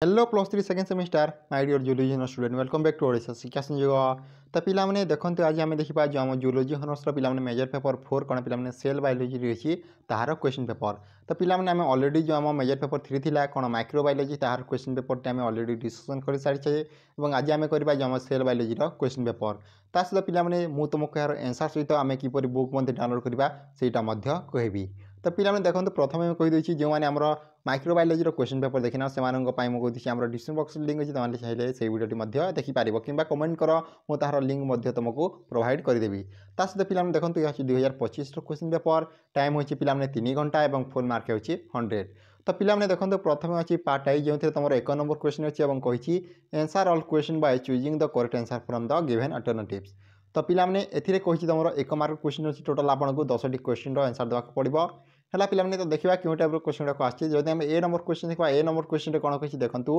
Hello plus three second semester my dear zoology honours student welcome back to Odisha Shiksha Sanyog. तो पिलाने देखते आज आम देखा जो आम जूलोजी ऑनर्स पिलाने मेजर पेपर 4 कौन पिलाने सेल बायोलॉजी रही तार क्वेश्चन पेपर। तो पिलाने आम ऑलरेडी जो आम मेजर पेपर 3 थी कौन माइक्रो बायोलॉजी तार क्वेश्चन पेपर आम ऑलरेडी डिस्कसन कर सारी और आज आम करवा जो आम सेल बायोलॉजी क्वेश्चन पेपर ता सहित पिलाने मुझे तुमको यार एनसर सहित आम किपर बुक मध्य डाउनलोड करवा सेटा कहबी। तो पिलाने देखो प्रथम कहीदे जो मैंने आम माइक्रोबायोलॉजी क्वेश्चन पेपर देखना से मुझे डिस्क्रिप्शन बॉक्स लिंक अच्छी तुम चाहिए से वीडियो देखिपार कि कमेंट कर मुझे तार लिंक तुमको प्रोवाइड करदेवी। ता सहित पिलाने देखो यह 2025 क्वेश्चन पेपर टाइम होची पिलाने 3 घंटा और फुल मार्क होची 100। तो पिलाने देखो प्रथम अच्छी पार्ट आई जो तुम 1 नंबर क्वेश्चन अच्छी कही answer all question by choosing the correct answer from the given alternatives. तो पिलाने एथिरे कही तुम 1 मार्क क्वेश्चन अच्छी टोटाल आपको 10टी क्वेश्चन आंसर देवाक पड़ो है पिलाने। तो देखा क्यों टाइप क्वेश्चन गुड़ाक आसी जब आम ए नंबर क्वेश्चन देखा ए नंबर क्वेश्चन कौन कही देखो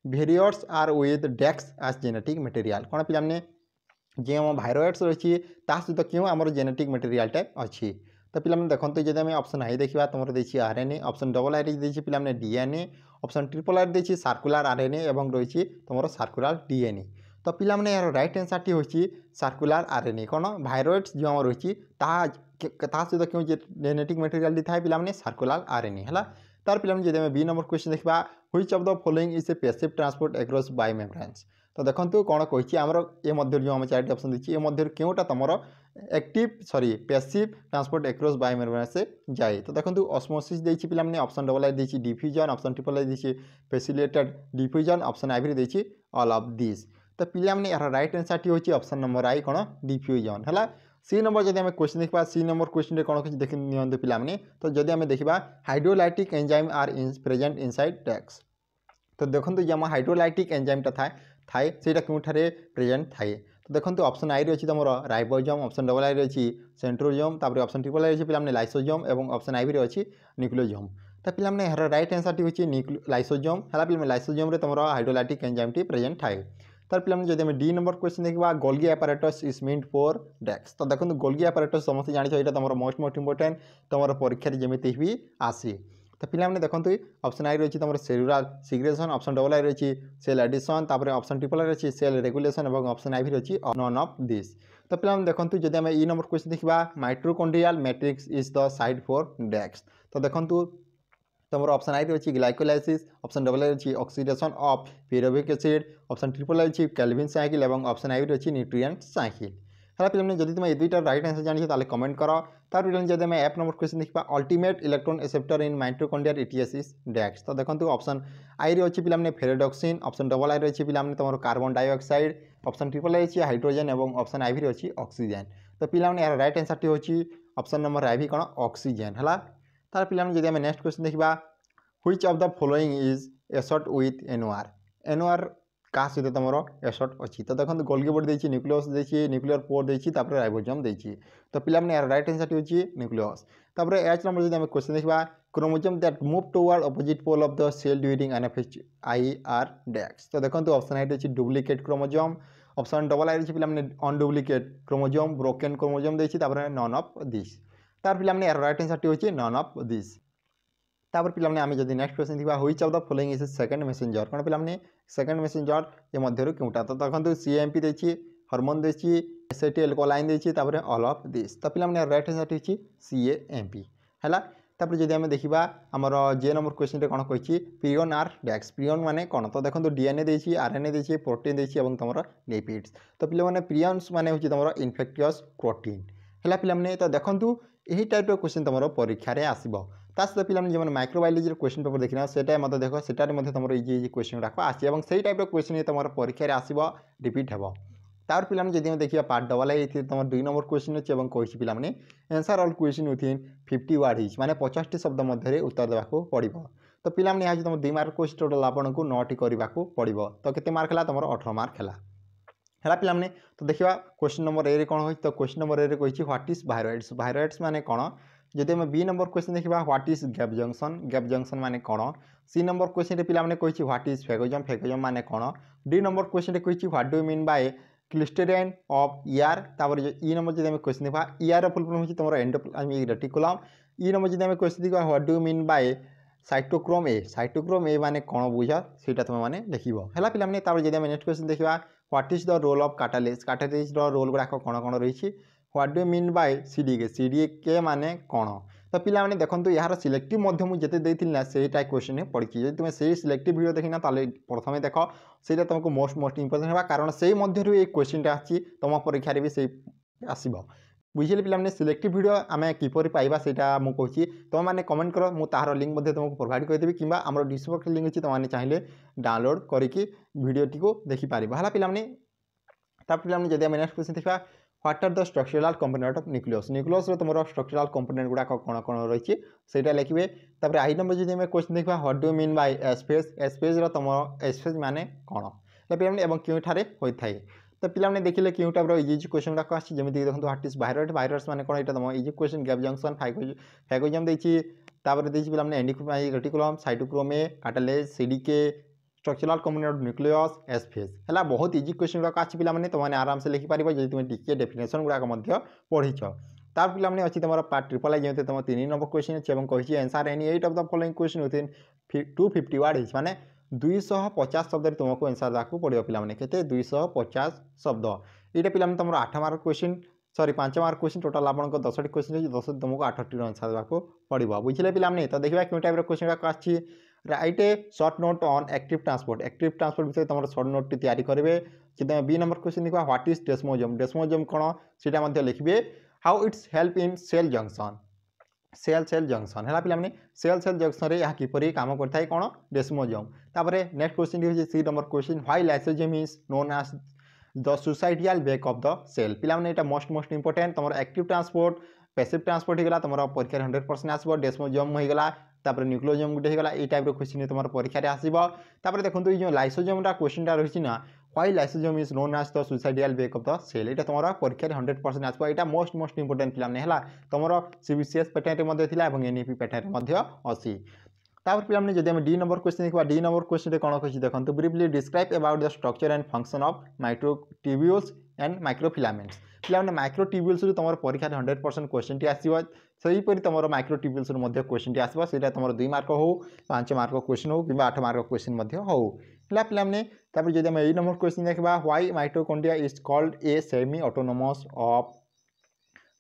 भेरियर्स आर विथ डेक्स एज जेनेटिक मटेरियल कौन पिलाने जो आम भाइरएड्स रही सहित क्यों आम जेनेटिक मटेरियलटा अच्छी। तो पिलाने देखो जब आम ऑप्शन आई देखा तुम देखिए आरएनए ऑप्शन डबल आई देखिए पिलाने डीएनए ऑप्शन ट्रिपल आई देखिए सर्कुलर आरएनए और रही तुम सर्कुलर डीएनए। तो पिलाने यार रईट आंसर हूँ सर्कुलर आरएनए कौन भाइरएड्स जो आम रही सहित क्यों जेनेटिक मटेरियल था पिलाने सर्कुलर आरएनए है। तार पिलाने जब आम बी नंबर क्वेश्चन देखा which of the following is a passive transport across by membranes. तो देखो कौन कही आमर ए मध्य जो आम 4टी ऑप्शन देखिए ए मध्य क्योंटा तुम active sorry passive transport across bye membrane से जाए। तो देखो ऑस्मोसिस देखिए पिलाने ऑप्शन डबल आई देखिए डिफ्यूजन ऑप्शन ट्रिपल आई देखिए फैसिलिटेटेड डिफ्यूजन ऑप्शन आई भी देखिए ऑल ऑफ दिस। तो पिलाने यार रईट आंसर हूँ ऑप्शन नंबर आई कौन डिफ्यूजन है। सी नंबर जब आम क्वेश्चन देखा सी नंबर क्वेश्चन कौन कही देख नि पिलाने। तो जब आम देखा hydrolytic enzyme are present inside tax. तो देखो जो आम हाइड्रोलाइटिक एंजाइमटा थाए से क्योंठारे प्रेजेंट थाए। तो देखो ऑप्शन आई रही तुम राइबोसोम ऑप्शन डबल आई रही सेंट्रोसोम तापर ऑप्शन ट्रिपल आई रही पिलाने लाइसोसोम और ऑप्शन आई भी रही न्यूक्लियोसोम। तो पिलाने यार रईट आंसर हूँ लाइसोसोम है पिलाने लाइसोसोम तुम हाइड्रोलाइटिक एंजाइमटी प्रेजेंट थाए। तार पिलाने जब आम डी नंबर क्वेश्चन देखा Golgi apparatus is meant for डेक्स। तो देखो गोल्गी apparatus समस्त जान यहाँ तुम मोस्ट इंपोर्टेंट तुम परीक्षा जमी भी आसी। तो पिलाने देखो ऑप्शन आई रही तुम सेलुलर सिग्रेशन ऑप्शन डबल आई रही सेल एडिशन तापर ऑप्शन ट्रिपल आई रही सेल रेगुलेशन और ऑप्शन आई भी रही नन ऑफ दिस। तो पिलाने देखो जब आम ई नंबर क्वेश्चन देखा mitochondrial matrix is the site for डेक्स। तो देखो तुम ऑप्शन आई रही ग्लाइकोलाइसिस ऑप्शन डबल आई रही oxidation of pyruvic acid option triple I रही केल्विन साइकिल और ऑप्शन आई रही न्यूट्रिएंट साइकिल है पिलाने। जब तुम ये दुईटा रईट आंसर जानी ताले कमेंट कर। तार पिलाने जब आम एफ नंबर क्वेश्चन देखा ultimate electron acceptor in mitochondrial ETS is डेक्स। तो देखो ऑप्शन आई रही पिलाने फेरेडॉक्सिन ऑप्शन डबल आई रही पिलाने तुम carbon dioxide option triple I रही हाइड्रोजन और ऑप्शन आई भी रही ऑक्सीजन। तो पिलाने यार रईट आंसर हूँ ऑप्शन नंबर आई भी कौन ऑक्सीजन है। तार पिलाने जब आम नेक्स्ट क्वेश्चन देखा which of the following is associated with NOR NOR क्या सहित तुम एसोट अच्छी। तो देखो गोल्गी बॉडी देखिए न्यूक्लियस देखिए न्यूक्लियर पोर देखिए राइबोसोम देखिए। तो पिलाने यार रईट आंसर हूँ न्यूक्लियस। तापर एच नंबर जब आम क्वेश्चन देखा chromosome that move toward opposite pole of the cell during एनएफएचआई are डेक्स। तो देखो ऑप्शन आई रही duplicate chromosome option double I रही पिलाने अनडुप्लिकेट क्रोमोसोम ब्रोकन क्रोमोसोम देखिए नन ऑफ दिस। तार पिलाने यार रईट आंसर हूँ नन ऑफ दिस। तापर पिलाने आम जब नेक्स्ट क्वेश्चन देखा which of the following is second messenger कौन पिलाने सेकंड मैसेंजर ये मध्य क्योंटा। तो देखो सीएमपी देखिए हार्मोन देखिए एसिटाइलकोलाइन देखिए ऑल ऑफ दिस। तो पिलाने राइट आंसर हूँ सीएमपी है। तापर जब आम देखा आमर जे नंबर क्वेश्चन कौन कही प्रियन आर डेक्स प्रियन माने कौन। तो देखो डीएनए देखिए आरएनए देखिए प्रोटीन देखिए और तुम लिपिड्स। तो पिलाने प्रियन्स माने हूँ तुम इनफेक्टियस प्रोटीन है पिलाने। तो देखो यही टाइप क्वेश्चन तुम परीक्षा आसब। ता सहित पिलाने जो माइक्रोबायोलॉजी क्वेश्चन पेपर देखना से मत देख से तुम ये क्वेश्चन गुड़ाक आसी और से टाइप क्वेश्चन तुम परीक्षा आसब रिपीट हे। तार पिलाने जब देखिए पार्ट डबल आई तुम 2 नंबर क्वेश्चन अच्छे और कही पिलाने answer all question within 50 word etch माने 50 शब्द मध्य उत्तर देवाक पड़ो। तो पिलाने यहाँ तुम 2 मार्क क्वेश्चन टोटाल आपको 9टी करने पड़ो। तो केते मार्क है तुम 18 मार्क है पिलाने। तो देखा क्वेश्चन नंबर ए कौन हो। तो क्वेश्चन नंबर ए कही व्हाट इज भाइरएड्स भाइरएड्स माने कौन। जब आम बी नंबर क्वेश्चन देखा व्हाट इज गैप जंक्शन माने कौन। सी नंबर क्वेश्चन पिलाने कही व्हाट इज फेगोजम माने कौन। डी नंबर क्वेश्चन कही what do mean by cisternae of ER. तापर ई नंबर जब क्वेश्चन देखा ईआर फुल फॉर्म हो तुम एंडोप्लाज्मिक रेटिकुलम। ई नंबर जब क्वेश्चन देखा what do mean by cytochrome A माने कौन बुझ से तुम मैंने लिख है पिलाने जब आम नेक्स्ट क्वेश्चन देखा what is the role of catalyst role गुड़ाक कौन कौन रही what do mean by CDK माने कौन तो पिला माने देखो यार सिलेक्टिव मुझे देती ना सेटा क्वेश्चन पड़ी जब तुम से सिलेक्टिव वीडियो देखना प्रथम देख से तुमको मोस्ट इंपोर्टेंट है कारण से ये क्वेश्चन आसी तुम परीक्षा भी से आसब बुझे पे सिलेक्टिव वीडियो आम किपर पाइबा सेटा मुझे तुम मैंने कमेंट कर मुझे तार लिंक तुमको प्रोवाइड करदेवी कि डिस्क्रिप्शन लिंक अच्छी तुमने चाहिए डाउनलोड करके वीडियोटी को देखिपार है पे जब आम नेक्स्ट क्वेश्चन देखा what are the structural component of nucleus तुम स्ट्रक्चरल कंपोनेंट गुड़ाक कौन कौन रही है लिखे तापर आई नंबर जब आम क्वेश्चन देखा what do mean bye space तुम एस्पेस माने कौन पे क्योंठारे होता है तो पिलाने देखिले क्यों टाइप इजी क्वेश्चन गुड़ाक आमी देखो व्हाट इज वायरस माने कौन यहाँ तुम इजी क्वेश्चन गैप जंक्शन फैगोजम देखिए पे endocrine reticulum cytochrome a catalyst CDK structural component of nucleus space है बहुत इजी क्वेश्चन गुड़ाक आछि पिलाने तुमने आराम से लिखिपार जब तुम टिके डेफिनेशन गुड़ाक पढ़ीच तार पिलाने अच्छी तुम पार्ट ट्रिपल आई जमी तुम 3 नंबर क्वेश्चन अच्छे कही answer any 8 of the following question within 250 word माने 250 शब्द तुमको आंसर देवाक पड़ो पे के 250 शब्द ये पे तुम 8 mark question sorry 5 mark question total आप 10टी क्वेश्चन 10 तुमको 8टी आंसर देवाक पड़ो बुझे पे तो देखा क्यों टाइप क्वेश्चन आसी write a short note on active transport विषय तुम शॉर्ट नोट तैयारी करेंगे कि तुम बी नंबर क्वेश्चन देखा व्हाट इज डेस्मोजोम कौन से लिखे how it's help in cell junction cell junction है पे सेल जंक्शन में यह किपर काम करता है कौन डेस्मोजोम तापर नेक्स्ट क्वेश्चन हूँ C number question why lysosome is known as the suicidal bag of the cell पे यहाँ मोस्ट इंपोर्टेंट तुम एक्टिव ट्रांसपोर्ट पैसिव ट्रांसपोर्ट होगा तुम परीक्षा 100% आसो डेस्मोजोम होगा तापर न्यूक्लियोजोम गोटे होगा ये टाइप क्वेश्चन तुम परीक्षा आसो तापर देखो ये लाइसोजोम क्वेश्चन रही ना why lysosome is known as the suicidal bag of the cell ये तुम परीक्षा 100% आसो यहाँ मोस्ट इंपोर्टेंट पे तुम सीबीसीएस पैटर्न में एनईपी पैटर्न अच्छी तापर पे जब डी नंबर क्वेश्चन देखा डी नंबर क्वेश्चन कौन कही देखो briefly describe about the structure and function of microtubules and microfilaments पे माइक्रोट्यूब्यूल्स तुम परीक्षा 100% क्वेश्चन टी आसो सहीपरि तुम माइक्रोट्यूब्यूल्स क्वेश्चन टी आसो से तुम 2 मार्क हो 5 मार्क क्वेश्चन हो कि 8 मार्क क्वेश्चन हो पे जब आम ए नंबर क्वेश्चन देखा why mitochondria is called a semi autonomous of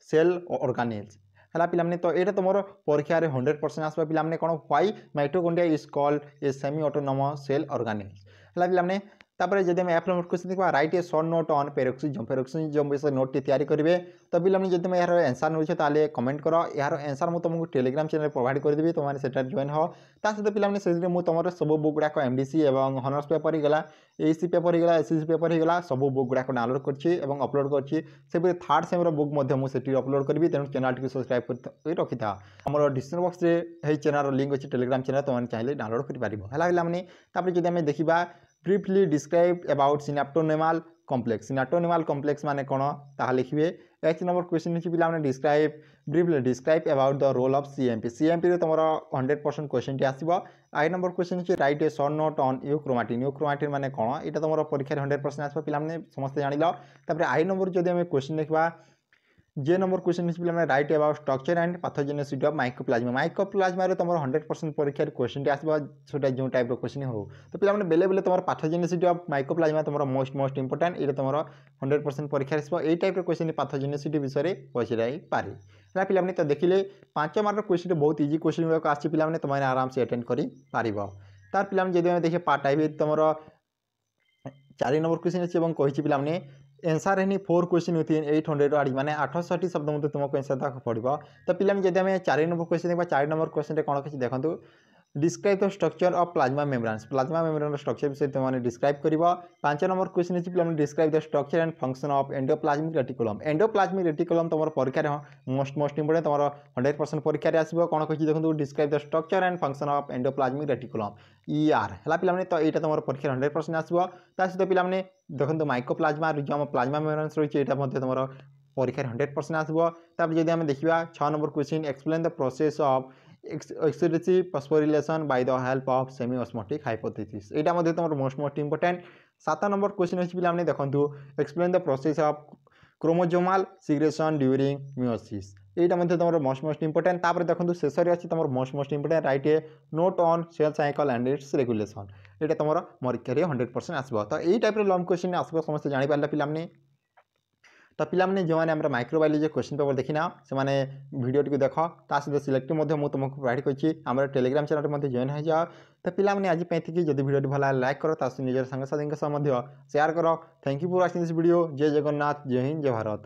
cell organelles है पे तो ये तुम परीक्षा 100% आसो पे कौन why mitochondria is called a semi autonomous cell organelles है पे तापर जब आम एफ नंबर क्वेश्चन देखा write a short note on peroxisome विषय नोट तैयारी करेंगे तो पे जब तुम यार आंसर नौचे ताले कमेंट कर यार आंसर मुझे तुमको टेलीग्राम चैनल प्रोवाइड करदेवी तुमने से जॉइन हो सहित पे से तुम सब बुक गुड़ाक एमडीसी और हनर्स पेपर होगा एसी पेपर होगा एसएससी पेपर होगा सब बुक गुड़ाक डाउनलोड करछि और अपलोड करछि से थर्ड सेम बुक मुझे अपलोड करी तेणु चैनल टी सब्सक्राइब कर रखी था आम डिस्क्रिप्शन बॉक्स में चैनल लिंक अच्छी टेलीग्राम चैनल तुमने चाहिए डाउनलोड कर जब आम देखा briefly describe about synaptonemal complex माने कौन ताहा लिखिए 1 नंबर क्वेश्चन पे पे describe briefly describe about the role of CMP तुम 100% क्वेश्चन टी आसो I number question write a short note on euchromatin माने कौन यहाँ तुम परीक्षा 100% आसो पे समस्त जान आई नंबर जब आम क्वेश्चन देखा जे नंबर क्वेश्चन पे right about structure and pathogenicity of mycoplasma तुम 100% परीक्षा क्वेश्चन आसो छोटा जो टाइप क्वेश्चन हो तो पे बेले बेले तुम पैथोजेनेसिटी ऑफ माइक्रोप्लाज्मा तुम मोस्ट इंपोर्टेंट ये तुम 100% परीक्षा आसो ये टाइप क्वेश्चन पैथोजेनेसिटी विषय पचार पारे है पे तो देखिले 5 मार्क क्वेश्चन बहुत इजी क्वेश्चन गुड़ाक आसी पे तुमने आराम से अटेंड कर तार पे जब देखिए पार्ट आई तुम 4 नंबर क्वेश्चन अच्छे कही पे आंसर है 4 क्वेश्चन विथिन 800 वर्ड माने 860 शब्द मध्य तुमको आंसर देवाक पड़ो तो पे जब आम 4 नंबर क्वेश्चन देखा 4 नंबर क्वेश्चन कौन किसी देखो describe the structure of plasma membrane structure विषय तुमने डिस्क्राइब कर 5 नंबर क्वेश्चन पे describe the structure and function of endoplasmic reticulum तुम परीक्षा मोस्ट इंपोर्टेंट तुम 100% परीक्षा आसो कौन कही देखो describe the structure and function of endoplasmic reticulum ER है पे तो यहाँ तुम परीक्षा 100% आसो सहित पे देखो माइक्रोप्लाज्मा जो आम प्लाज्मा मेम्ब्रेन रही है तुम परीक्षा 100% आसो जब आम देखा 6 number question explain the process of exclusive phosphorylation by the help of semi osmotic hypothesis यहाँ तुम मोस्ट इंपोर्टेंट 7 नंबर क्वेश्चन अच्छी पे देखो explain the process of chromosomal segregation during meiosis এইটা মধ্যে তোমার মোস্ট ইম্পর্টেন্ট। তারপরে দেখুন শেষরে আছে তোমার most important write a note on cell cycle and it's regulation. এটা তোমার পরীক্ষাରେ 100% আসব। তো এই টাইপর লং কোশ্চিন আসব ସମସ୍ତେ ଜାଣିପାରିଲେ ପିଲାମାନେ। ତ ପିଲାମାନେ ଯେଉଁମାନେ ଆମର ମାଇକ୍ରୋବାୟୋଲୋଜି କୋଶ୍ଚିନ୍ ପେପର ଦେଖିନା ସେମାନେ ଭିଡ଼ିଓଟିକୁ ଦେଖ, ତା ସହିତ ସିଲେକ୍ଟିଭ୍ ମଧ୍ୟ ମୁଁ ତୁମକୁ ପ୍ରୋଭାଇଡ଼ କରିଛି। ଆମର ଟେଲିଗ୍ରାମ ଚ୍ୟାନେଲରେ ମଧ୍ୟ ଜଏନ୍ ହୋଇଯାଅ। ତ ପିଲାମାନେ ଆଜି ପାଇଁ ଏତିକି। ଯଦି ଭିଡ଼ିଓଟି ଭଲ ଲାଗେ ଲାଇକ୍ କର, ତା ସହିତ ନିଜର ସାଙ୍ଗସାଥୀଙ୍କ ସହ ମଧ୍ୟ ସେୟାର କର। Thank you for watching this video. ଜୟ ଜଗନ୍ନାଥ, ଜୟ ହିନ୍ଦ, ଜୟ ଭାରତ।